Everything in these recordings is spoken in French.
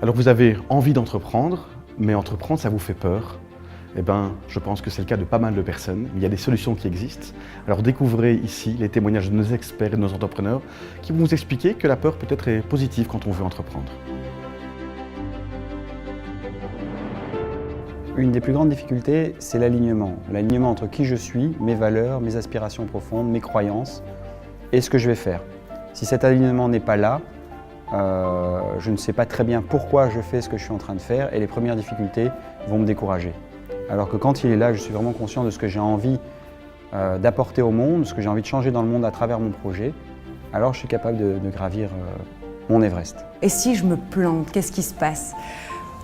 Alors vous avez envie d'entreprendre, mais entreprendre ça vous fait peur. Eh bien, je pense que c'est le cas de pas mal de personnes. Il y a des solutions qui existent. Alors découvrez ici les témoignages de nos experts et de nos entrepreneurs qui vont vous expliquer que la peur peut-être est positive quand on veut entreprendre. Une des plus grandes difficultés, c'est l'alignement. L'alignement entre qui je suis, mes valeurs, mes aspirations profondes, mes croyances et ce que je vais faire. Si cet alignement n'est pas là, je ne sais pas très bien pourquoi je fais ce que je suis en train de faire et les premières difficultés vont me décourager. Alors que quand il est là, je suis vraiment conscient de ce que j'ai envie d'apporter au monde, ce que j'ai envie de changer dans le monde à travers mon projet, alors je suis capable de gravir mon Everest. Et si je me plante, qu'est-ce qui se passe ?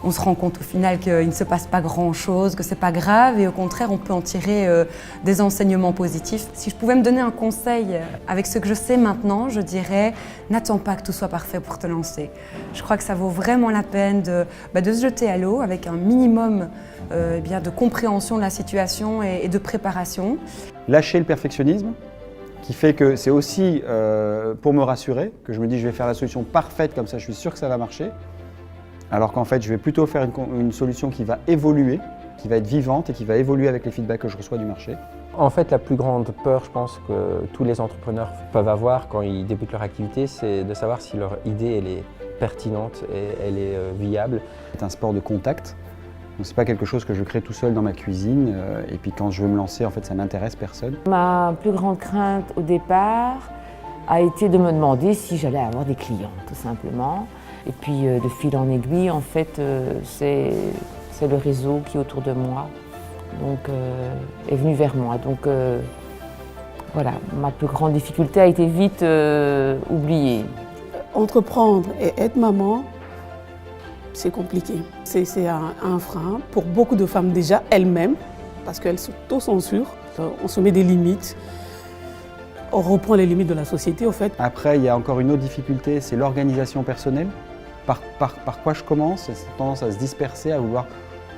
On se rend compte au final qu'il ne se passe pas grand-chose, que c'est pas grave et au contraire on peut en tirer des enseignements positifs. Si je pouvais me donner un conseil avec ce que je sais maintenant, je dirais n'attends pas que tout soit parfait pour te lancer. Je crois que ça vaut vraiment la peine de se jeter à l'eau avec un minimum de compréhension de la situation et de préparation. Lâcher le perfectionnisme, qui fait que c'est aussi pour me rassurer, que je me dis je vais faire la solution parfaite comme ça je suis sûr que ça va marcher. Alors qu'en fait, je vais plutôt faire une solution qui va évoluer, qui va être vivante et qui va évoluer avec les feedbacks que je reçois du marché. En fait, la plus grande peur, je pense, que tous les entrepreneurs peuvent avoir quand ils débutent leur activité, c'est de savoir si leur idée elle est pertinente et elle est viable. C'est un sport de contact, donc c'est pas quelque chose que je crée tout seul dans ma cuisine. Et puis quand je veux me lancer, en fait, ça n'intéresse personne. Ma plus grande crainte au départ a été de me demander si j'allais avoir des clients, tout simplement. Et puis de fil en aiguille, en fait, c'est le réseau qui est autour de moi, donc est venu vers moi. Donc voilà, ma plus grande difficulté a été vite oubliée. Entreprendre et être maman, c'est compliqué. C'est un frein pour beaucoup de femmes déjà elles-mêmes, parce qu'elles s'auto-censurent, on se met des limites. On reprend les limites de la société, au fait. Après, il y a encore une autre difficulté, c'est l'organisation personnelle. Par quoi je commence? C'est tendance à se disperser, à vouloir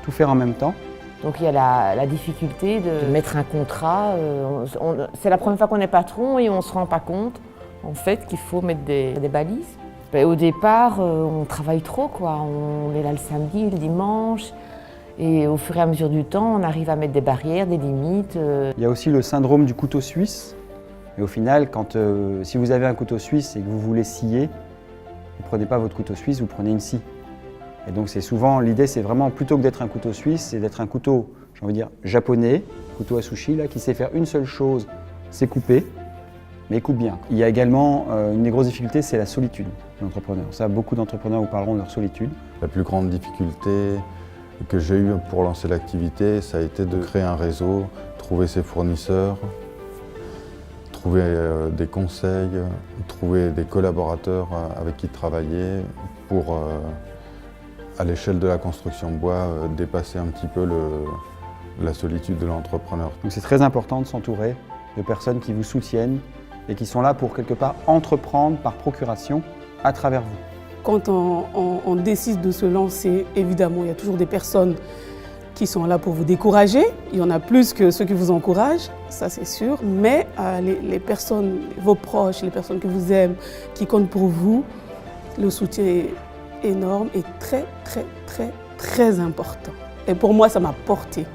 tout faire en même temps. Donc il y a la difficulté de mettre un contrat. C'est la première fois qu'on est patron et on ne se rend pas compte en fait qu'il faut mettre des balises. Au départ, on travaille trop, quoi. On est là le samedi, le dimanche. Et au fur et à mesure du temps, on arrive à mettre des barrières, des limites. Il y a aussi le syndrome du couteau suisse. Et au final, si vous avez un couteau suisse et que vous voulez scier, vous ne prenez pas votre couteau suisse, vous prenez une scie. Et donc c'est souvent, l'idée c'est vraiment, plutôt que d'être un couteau suisse, c'est d'être un couteau, j'ai envie de dire, japonais, couteau à sushi, là, qui sait faire une seule chose, c'est couper, mais il coupe bien. Il y a également une des grosses difficultés, c'est la solitude de l'entrepreneur. Ça, beaucoup d'entrepreneurs vous parleront de leur solitude. La plus grande difficulté que j'ai eue pour lancer l'activité, ça a été de créer un réseau, trouver ses fournisseurs, trouver des conseils, trouver des collaborateurs avec qui travailler pour, à l'échelle de la construction bois, dépasser un petit peu la solitude de l'entrepreneur. Donc c'est très important de s'entourer de personnes qui vous soutiennent et qui sont là pour quelque part entreprendre par procuration à travers vous. Quand on décide de se lancer, évidemment, il y a toujours des personnes qui sont là pour vous décourager. Il y en a plus que ceux qui vous encouragent, ça c'est sûr. Mais les personnes, vos proches, les personnes que vous aimez, qui comptent pour vous, le soutien est énorme et très, très, très, très important. Et pour moi, ça m'a porté.